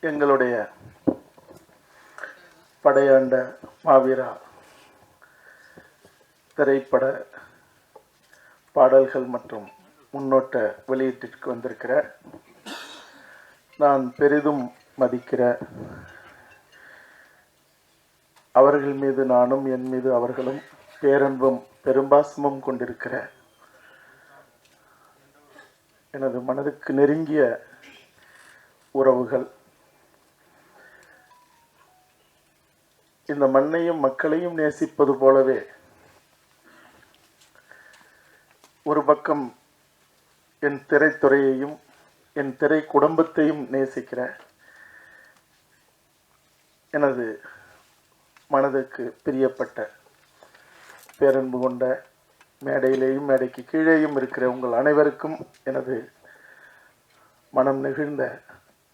எங்களுடைய படையாண்ட மாவீரா திரைப்பட பாடல்கள் மற்றும் முன்னோட்ட வெளியீட்டிற்கு வந்திருக்கிற நான் பெரிதும் மதிக்கிற அவர்கள் மீது நானும் என் மீது அவர்களும் பேரன்பும் பெரும்பாசமும் கொண்டிருக்கிற எனது மனதுக்கு நெருங்கிய உறவுகள், இந்த மண்ணையும் மக்களையும் நேசிப்பது போலவே ஒரு பக்கம் என் திரைத்துறையையும் என் திரை குடும்பத்தையும் நேசிக்கிற எனது மனதுக்கு பிரியப்பட்ட பேரன்பு கொண்ட மேடையிலேயும் மேடைக்கு கீழேயும் இருக்கிற உங்கள் அனைவருக்கும் எனது மனம் நெகிழ்ந்த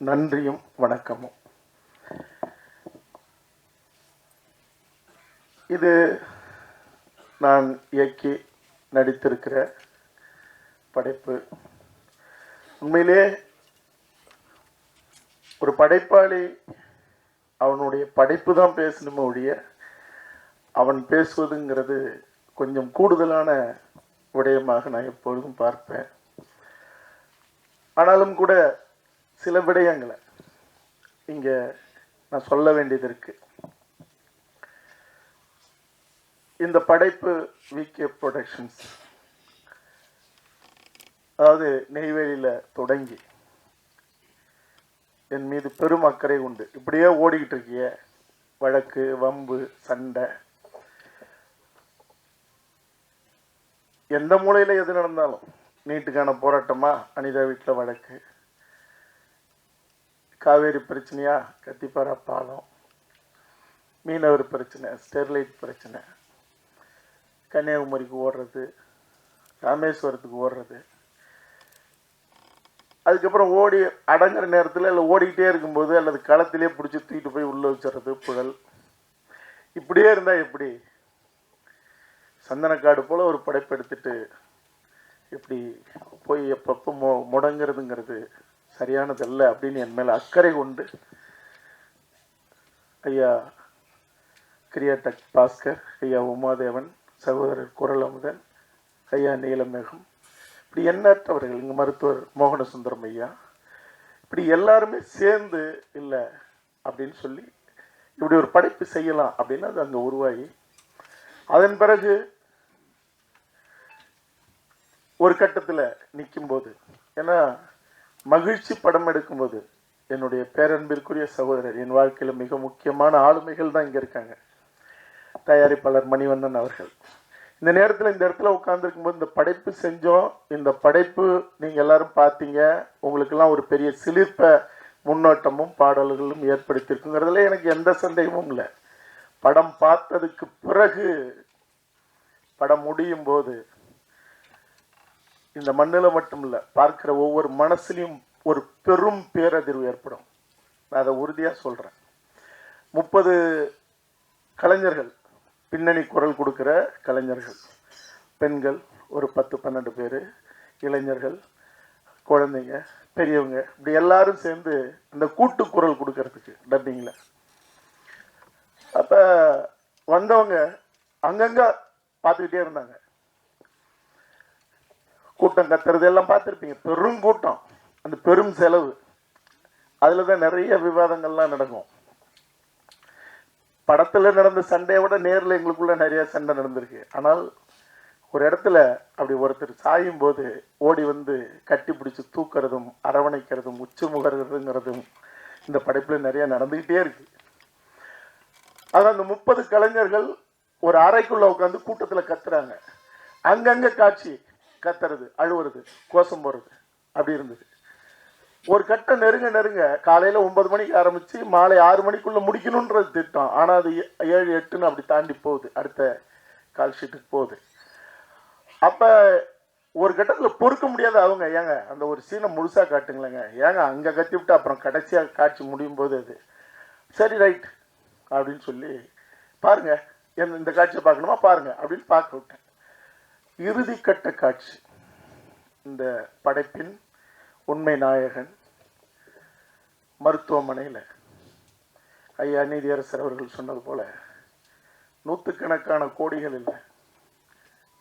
நன்றியும் வணக்கமும். இது நான் இயக்கி நடித்திருக்கிற படைப்பு. உண்மையிலே ஒரு படைப்பாளி அவனுடைய படைப்பு தான் பேசணுமே ஒழிய அவன் பேசுவதுங்கிறது கொஞ்சம் கூடுதலான விடயமாக நான் எப்பொழுதும் பார்ப்பேன். ஆனாலும் கூட சில விடயங்களை இங்கே நான் சொல்ல வேண்டியது இருக்கு. இந்த படைப்பு விகே ப்ரொடக்ஷன்ஸ், அதாவது நெய்வேலியில் தொடங்கி என் மீது பெரும் அக்கறை உண்டு. இப்படியே ஓடிக்கிட்டு இருக்கிய வழக்கு, வம்பு, சண்டை, எந்த மூலையில் எது நடந்தாலும், நீட்டுக்கான போராட்டமா, அனிதா வீட்டில் வழக்கு, காவேரி பிரச்சனையா, கத்திப்பாரா பாலம், மீனவர் பிரச்சனை, ஸ்டெர்லைட் பிரச்சனை, கன்னியாகுமரிக்கு ஓடுறது, ராமேஸ்வரத்துக்கு ஓடுறது, அதுக்கப்புறம் ஓடி அடங்குற நேரத்தில் இல்லை ஓடிக்கிட்டே இருக்கும்போது அல்லது களத்திலே பிடிச்சி தூக்கிட்டு போய் உள்ளே வச்சுறது, புழல். இப்படியே இருந்தால் எப்படி? சந்தனக்காடு போல் ஒரு படைப்பு எடுத்துட்டு இப்படி போய் எப்பப்போ முடங்கிறதுங்கிறது சரியானதல்ல அப்படின்னு என் மேலே அக்கறை கொண்டு ஐயா கிரியாடக் பாஸ்கர், ஐயா உமாதேவன், சகோதரர் குரல் அமுதன், ஐயா நீலமேகம், இப்படி எண்ணற்றவர்கள், இங்கே மருத்துவர் மோகனசுந்தரம் ஐயா, இப்படி எல்லாருமே சேர்ந்து இல்லை அப்படின்னு சொல்லி இப்படி ஒரு படைப்பு செய்யலாம் அப்படின்னு அது அங்கே உருவாகி, அதன் பிறகு ஒரு கட்டத்தில் நிற்கும்போது, ஏன்னா மகிழ்ச்சி படம் எடுக்கும்போது என்னுடைய பேரன்பிற்குரிய சகோதரர், என் வாழ்க்கையில் மிக முக்கியமான ஆளுமைகள் தான் இங்கே இருக்காங்க. தயாரிப்பாளர் மணிவண்ணன் அவர்கள் இந்த நேரத்தில் இந்த இடத்துல உட்கார்ந்துருக்கும்போது இந்த படைப்பு செஞ்சோம். இந்த படைப்பு நீங்கள் எல்லாரும் பார்த்தீங்க. உங்களுக்கெல்லாம் ஒரு பெரிய சிலிர்ப்பை முன்னோட்டமும் பாடல்களும் ஏற்படுத்தியிருக்குங்கிறதுல எனக்கு எந்த சந்தேகமும் இல்லை. படம் பார்த்ததுக்கு பிறகு படம் முடியும் போது இந்த மண்ணில் மட்டும் இல்லை, பார்க்கிற ஒவ்வொரு மனசுலையும் ஒரு பெரும் பேரதிர்வு ஏற்படும். நான் அதை உறுதியாக சொல்கிறேன். 30 கலைஞர்கள், பின்னணி குரல் கொடுக்குற கலைஞர்கள், பெண்கள் ஒரு 10-12 பேர், இளைஞர்கள், குழந்தைங்க, பெரியவங்க, இப்படி எல்லாரும் சேர்ந்து இந்த கூட்டு குரல் கொடுக்கறதுக்கு டப்பிங்கில். அப்போ வந்தவங்க அங்கங்கே பார்த்துக்கிட்டே இருந்தாங்க. கூட்டம் கத்துறது எல்லாம் பார்த்துருப்பீங்க, பெரும் கூட்டம், அந்த பெரும் செலவு, அதில் தான் நிறைய விவாதங்கள்லாம் நடக்கும். படத்தில் நடந்த சண்டையை விட நேரில் எங்களுக்குள்ள நிறைய சண்டை நடந்திருக்கு. ஆனால் ஒரு இடத்துல அப்படி ஒருத்தர் சாயும் போது ஓடி வந்து கட்டி பிடிச்சி தூக்கிறதும் அரவணைக்கிறதும் உச்சி முகர்கிறதுங்கிறதும் இந்த படைப்பில் நிறைய நடந்துக்கிட்டே இருக்கு. ஆனால் அந்த 30 கலைஞர்கள் ஒரு அறைக்குள்ள உட்காந்து கூட்டத்தில் கத்துறாங்க. அங்கங்கே காட்சி, கத்துறது, அழுவுறது, கோஷம் போடுறது, அப்படி இருந்தது. ஒரு கட்டம் நெருங்க நெருங்க காலையில் 9 மணிக்கு ஆரம்பித்து மாலை 6 மணிக்குள்ளே முடிக்கணுன்றது திட்டம். ஆனால் அது 7-8ன்னு அப்படி தாண்டி போகுது, அடுத்த கால் ஷீட்டுக்கு போகுது. அப்போ ஒரு கட்டத்தில் பொறுக்க முடியாத அவங்க, ஏங்க அந்த ஒரு சீனை முழுசாக காட்டுங்களேங்க, ஏங்க அங்கே கட்டி விட்டு அப்புறம் கடைசியாக காட்சி முடியும் போது அது சரி ரைட் அப்படின்னு சொல்லி பாருங்க, இந்த காட்சியை பார்க்கணுமா பாருங்க அப்படின்னு பார்க்க விட்டேன். இறுதி கட்ட காட்சி, இந்த படைப்பின் உண்மை நாயகன் மருத்துவமனையில் ஐயா நீதியரசர் அவர்கள் சொன்னது போல நூற்றுக்கணக்கான கோடிகள் இல்லை,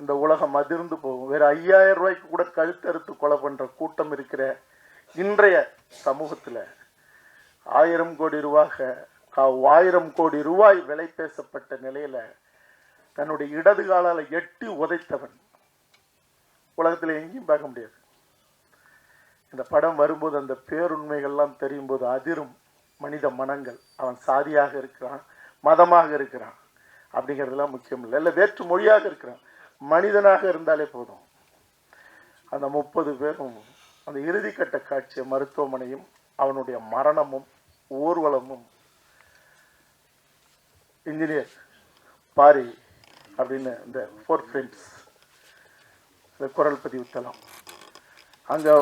இந்த உலகம் அதிர்ந்து போகும். வேற 5000 ரூபாய்க்கு கூட கழுத்தறுத்து கொலை பண்ற கூட்டம் இருக்கிற இன்றைய சமூகத்தில் 1000 கோடி ரூபாய் 1000 கோடி ரூபாய் விலை பேசப்பட்ட நிலையில தன்னுடைய இடது காலால எட்டி உதைத்தவன் உலகத்தில் எங்கேயும் பார்க்க முடியாது. இந்த படம் வரும்போது அந்த பேருண்மைகள்லாம் தெரியும் போது அதிரும் மனித மனங்கள். அவன் சாதியாக இருக்கிறான், மதமாக இருக்கிறான் அப்படிங்கிறதுலாம் முக்கியம் இல்லை, இல்லை வேற்று மொழியாக இருக்கிறான், மனிதனாக இருந்தாலே போதும். அந்த 30 பேரும் அந்த இறுதிக்கட்ட காட்சிய மருத்துவமனையும் அவனுடைய மரணமும் ஊர்வலமும் இன்ஜினியர் பாரி அப்படின்னு இந்த 4 ஃப்ரெண்ட்ஸ் இந்த குரல் பதிவு தளம், அங்கே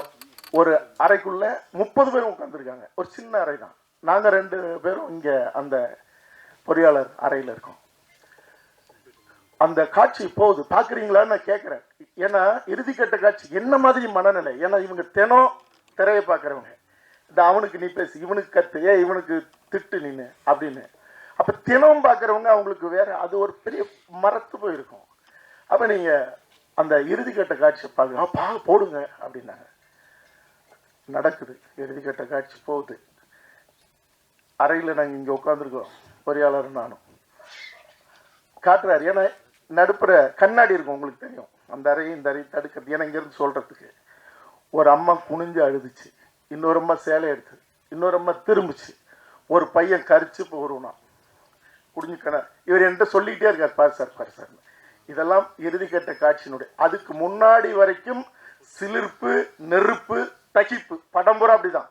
ஒரு அறைக்குள்ள 30 பேரும் உட்காந்துருக்காங்க. ஒரு சின்ன அறை தான். நாங்கள் 2 பேரும் இங்கே அந்த பொறியாளர் அறையில் இருக்கோம். அந்த காட்சி போகுது, பார்க்குறீங்களான்னு நான் கேட்குறேன். ஏன்னா இறுதிக்கட்ட காட்சி என்ன மாதிரி மனநிலை? ஏன்னா இவங்க தினம் திரையை பார்க்குறவங்க, இந்த அவனுக்கு நீ பேசு, இவனுக்கு கத்து, இவனுக்கு திட்டு நின்று அப்படின்னு. அப்போ தினம் பார்க்குறவங்க அவங்களுக்கு வேற அது ஒரு பெரிய மறத்து போயிருக்கும். அப்போ நீங்கள் அந்த இறுதிக்கட்ட காட்சியை பார்க்க போடுங்க அப்படின்னாங்க. நடக்குது, இறுதிக்கட்ட காட்சி போகுது. அறையில் நாங்கள் இங்கே உட்காந்துருக்கோம், பொறியாளர் நானும். காட்டுறாரு, ஏன்னா நடுப்புற கண்ணாடி இருக்கும், உங்களுக்கு தெரியும். அந்த அறையை இந்த அறையை தடுக்கிறது, ஏன்னா இங்கேருந்து சொல்கிறதுக்கு. ஒரு அம்மா குனிஞ்சு அழுதுச்சு, இன்னொரு அம்மா சேலை எடுத்து, இன்னொரு அம்மா திரும்பிச்சு, ஒரு பையன் கரிச்சு போடுவானா குடிஞ்சு இவர் என்கிட்ட சொல்லிக்கிட்டே இருக்கார், பாரு சார் பாரு சார். இதெல்லாம் இறுதிக்கட்ட காட்சியினுடைய. அதுக்கு முன்னாடி வரைக்கும் சிலிர்ப்பு, நெருப்பு, தகிப்பு, படம்புறம் அப்படிதான்.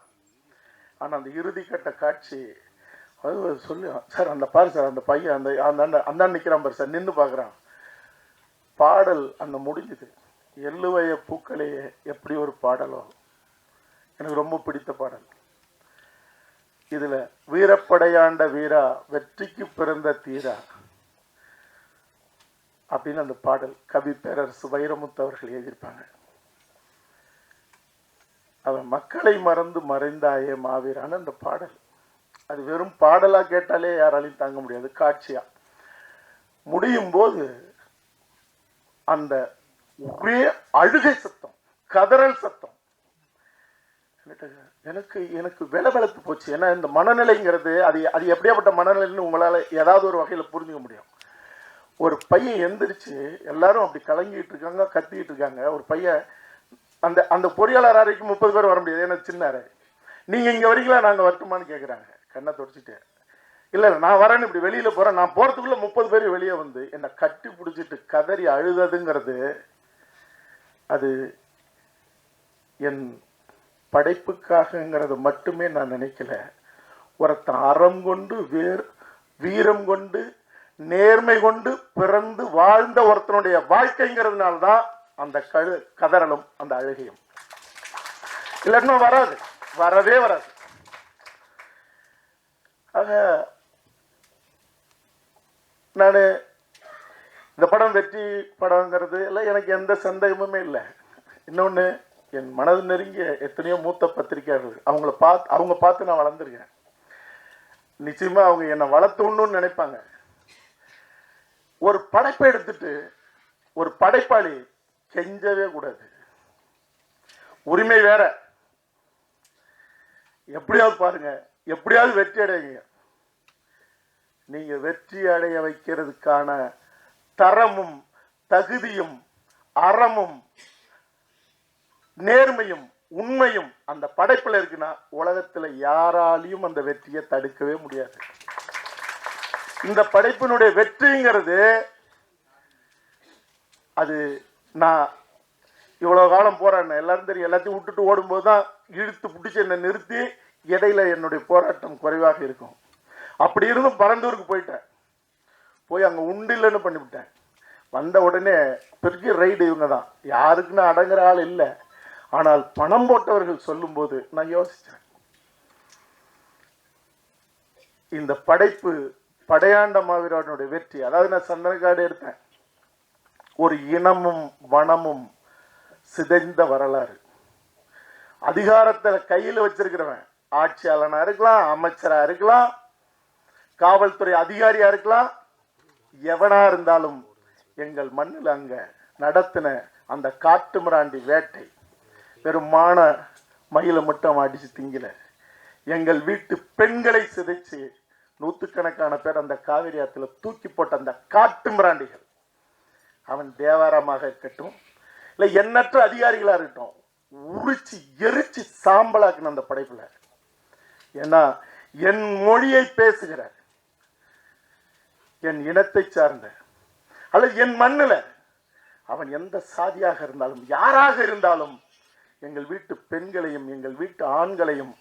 ஆனால் அந்த இறுதிக்கட்ட காட்சி அது சொல்லு சார், அந்த பாரு சார், அந்த பையன் அந்த அந்த நிற்கிறான் பாரு சார், நின்று பார்க்குறான். பாடல் அந்த முடிஞ்சுது. எள்ளுவய பூக்களையே எப்படி ஒரு பாடலோ, எனக்கு ரொம்ப பிடித்த பாடல். இதுல வீரப்படையாண்ட வீரா வெற்றிக்கு பிறந்த தீரா அப்படின்னு அந்த பாடல் கவி பேரரசு வைரமுத்து அவர்கள் எழுதியிருப்பாங்க. அவன் மக்களை மறந்து மறைந்தாயே மாவீரான அந்த பாடல். அது வெறும் பாடலா கேட்டாலே யாராலையும் தாங்க முடியாது. காட்சியா முடியும் போது அந்த ஒரே அழுகை சத்தம், கதறல் சத்தம் எனக்கு எனக்கு வெளவெளத்து போச்சு. ஏன்னா இந்த மனநிலைங்கிறது அது அது எப்படியாப்பட்ட மனநிலைன்னு உங்களால் ஏதாவது ஒரு வகையில் புரிஞ்சுக்க முடியும். ஒரு பையன் எந்திரிச்சு, எல்லாரும் அப்படி கலங்கிட்டு இருக்காங்க, கத்திக்கிட்டு இருக்காங்க. ஒரு பையன் அந்த அந்த பொறியாளர் அறைக்கு 30 பேர் வர முடியாது, ஏன்னா சின்ன அறை. நீங்கள் இங்கே வரீங்களா, நாங்கள் வரட்டுமான்னு கேட்குறாங்க. கண்ணை தொடச்சிட்டு, இல்லை இல்லை நான் வரேன்னு இப்படி வெளியில் போகிறேன். நான் போகிறதுக்குள்ளே 30 பேர் வெளியே வந்து என்னை கட்டி பிடிச்சிட்டு கதறி அழுததுங்கிறது அது என் படைப்புக்காகங்கிறது மட்டுமே நான் நினைக்கல. ஒருத்தன் அறம் கொண்டு வீரம் கொண்டு நேர்மை கொண்டு பிறந்து வாழ்ந்த ஒருத்தனுடைய வாழ்க்கைங்கிறதுனால தான் அந்த கதறலும் அந்த அழுகையும். இல்லைன்னா வராது, வரவே வராது. ஆக நான் இந்த படம் வெற்றி படங்கிறது எல்லாம் எனக்கு எந்த சந்தேகமுமே இல்லை. இன்னொன்று, என் மனது நெருங்கிய எத்தனையோ மூத்த பத்திரிகையாளர்கள் அவங்க பார்த்து நான் வளர்ந்துருக்கேன். நிச்சயமா அவங்க என்னை வளர்த்தணும்னு நினைப்பாங்க. ஒரு படைப்பை எடுத்துட்டு ஒரு படைப்பாளி கெஞ்சவே கூடாது. உரிமை வேற. எப்படியாவது பாருங்க, எப்படியாவது வெற்றி அடையுங்க. நீங்க வெற்றி அடைய வைக்கிறதுக்கான தரமும் தகுதியும் அறமும் நேர்மையும் உண்மையும் அந்த படைப்புல இருக்குன்னா உலகத்துல யாராலையும் அந்த வெற்றியை தடுக்கவே முடியாது. இந்த படைப்பினுடைய வெற்றிங்கிறது அது நான் இவ்வளவு காலம் போராடினேன். எல்லாரும் தெரியும், எல்லாத்தையும் விட்டுட்டு ஓடும்போது தான் இழுத்து பிடிச்சி என்னை நிறுத்தி இடையில என்னுடைய போராட்டம் குறைவாக இருக்கும். அப்படி இருந்தும் பரந்தூருக்கு போயிட்டேன். போய் அங்கே உண்டு இல்லைன்னு பண்ணிவிட்டேன். வந்த உடனே பெரிய ரைடு இவங்க தான், யாருக்குன்னு அடங்குற ஆள் இல்லை. ஆனால் பணம் போட்டவர்கள் சொல்லும்போது நான் யோசித்தேன், இந்த படைப்பு படையாண்ட மாவீரனுடைய வெற்றி. அதாவது நான் சந்தனக்காடு எடுத்தேன். ஒரு இனமும் வனமும் சிதைந்த வரலாறு. அதிகாரத்தை கையில் வச்சிருக்கிறவன் ஆட்சியாளனா இருக்கலாம், அமைச்சரா இருக்கலாம், காவல்துறை அதிகாரியா இருக்கலாம், எவனா இருந்தாலும் எங்கள் மண்ணில் அங்க நடத்தின அந்த காட்டு மிராண்டி வேட்டை வெறும் மான மயில மட்டும் அடிச்சு திங்கல. எங்கள் வீட்டு பெண்களை சிதைச்சு நூற்றுக்கணக்கான பேர் அந்த காவிரி ஆத்துல தூக்கி போட்ட அந்த காட்டு மிராண்டிகள், அவன் தேவாரமாக இருக்கட்டும் இல்லை எண்ணற்ற அதிகாரிகளா இருக்கட்டும், உரிச்சு எரிச்சு சாம்பலாக்குன அந்த படைப்புல. ஏன்னா என் மொழியை பேசுகிற, என் இனத்தை சார்ந்த அல்லது என் மண்ணில் அவன் எந்த சாதியாக இருந்தாலும் யாராக இருந்தாலும் எங்கள் வீட்டு பெண்களையும் எங்கள் வீட்டு ஆண்களையும்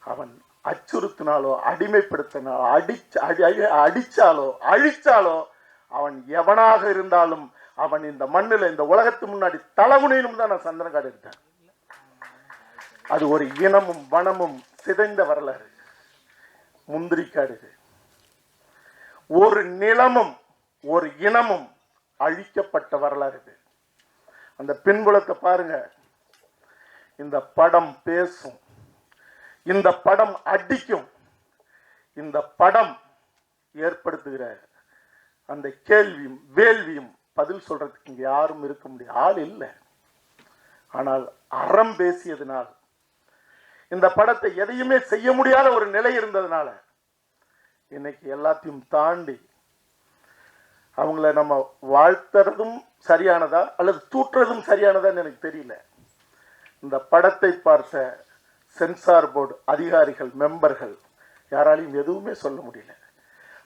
அவன் அச்சுறுத்தினாலோ அடிமைப்படுத்தினாலோ அடிச்சாலோ அழிச்சாலோ அவன் எவனாக இருந்தாலும் அவன் இந்த மண்ணில் இந்த உலகத்து முன்னாடி தலைமுனையிலும் தான் நான் சந்தன காடு எடுத்தேன். அது ஒரு இனமும் வனமும் சிதைந்த வரலாறு. முந்திரிக்காடு இது. ஒரு நிலமும் ஒரு இனமும் அழிக்கப்பட்ட வரலாறு இது. அந்த பின்புலத்தை பாருங்க. இந்த படம் பேசும், இந்த படம் அடிக்கும், இந்த படம் ஏற்படுத்துகிற அந்த கேள்வியும் வேள்வியும் பதில் சொல்றதுக்கு இங்க யாரும் இருக்க முடியாது, ஆள் இல்லை. ஆனால் அறம் பேசியதுனால், இந்த படத்தை எதையுமே செய்ய முடியாத ஒரு நிலை இருந்ததுனால இன்னைக்கு எல்லாத்தையும் தாண்டி அவங்கள நம்ம வாழ்த்துறதும் சரியானதா அல்லது தூற்றுறதும் சரியானதான்னு எனக்கு தெரியல. இந்த படத்தை பார்த்த சென்சார் போர்டு அதிகாரிகள் மெம்பர்கள் யாராலையும் எதுவுமே சொல்ல முடியல.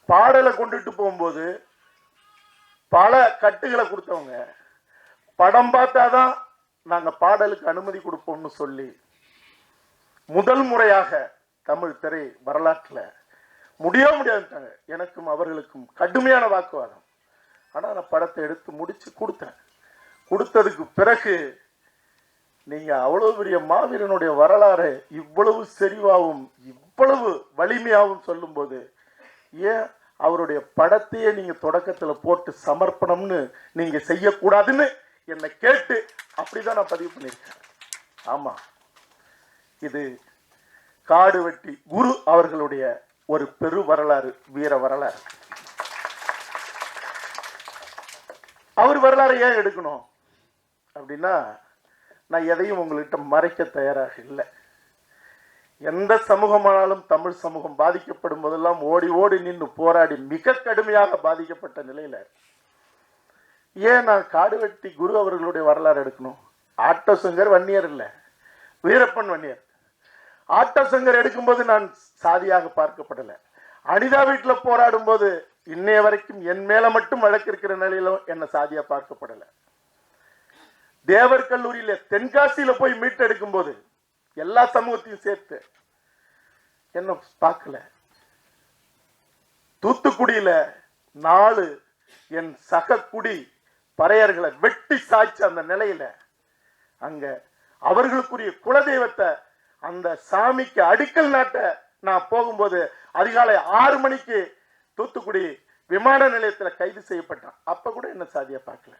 பாடலை கொண்டுட்டு போகும்போது பல கட்டுகளை கொடுத்தவங்க படம் பார்த்தாதான் நாங்க பாடலுக்கு அனுமதி கொடுப்போம்னு சொல்லி முதல் முறையாக தமிழ் திரை வரலாற்றில் முடியாதுட்டாங்க. எனக்கும் அவர்களுக்கும் கடுமையான வாக்குவாதம். ஆனால் நான் படத்தை எடுத்து முடிச்சு கொடுத்தேன். கொடுத்ததுக்கு பிறகு நீங்க அவ்வளவு பெரிய மாவீரனுடைய வரலாறு இவ்வளவு செறிவாகவும் இவ்வளவு வலிமையாகவும் சொல்லும் போது ஏன் அவருடைய படத்தையே நீங்க தொடக்கத்துல போட்டு சமர்ப்பணம்னு நீங்க செய்யக்கூடாதுன்னு என்னை கேட்டு அப்படிதான் நான் பதிவு பண்ணியிருக்கேன். ஆமா, இது காடு வெட்டி குரு அவர்களுடைய ஒரு பெரு வரலாறு, வீர வரலாறு. அவர் வரலாறு ஏன் எடுக்கணும் அப்படின்னா, நான் எதையும் உங்கள்கிட்ட மறைக்க தயாராக இல்லை. எந்த சமூகமானாலும் தமிழ் சமூகம் பாதிக்கப்படும் போதெல்லாம் ஓடி ஓடி நின்று போராடி மிக கடுமையாக பாதிக்கப்பட்ட நிலையில ஏன் நான் காடு வெட்டி குரு அவர்களுடைய வரலாறு எடுக்கணும்? ஆட்டோ சங்கர் வன்னியர் இல்லை, வீரப்பன் வன்னியர். ஆட்டோ சங்கர் எடுக்கும்போது நான் சாதியாக பார்க்கப்படலை. அனிதா வீட்டில் போராடும் போது இன்னைய வரைக்கும் என் மேல மட்டும் வழக்கு இருக்கிற நிலையிலும் என்ன சாதியா பார்க்கப்படலை. தேவர் கல்லூரியில தென்காசியில போய் மீட்டெடுக்கும் போது எல்லா சமூகத்தையும் சேர்த்து என்ன பார்க்கல. தூத்துக்குடியில 4 என் சக குடி பறையர்களை வெட்டி சாய்ச்ச அந்த நிலையில அங்க அவர்களுக்குரிய குலதெய்வத்தை அந்த சாமிக்கு அடிக்கல் நாட்ட நான் போகும்போது அதிகாலை 6 மணிக்கு தூத்துக்குடி விமான நிலையத்தில் கைது செய்யப்பட்டான். அப்ப கூட என்ன சாதியா பார்க்கல.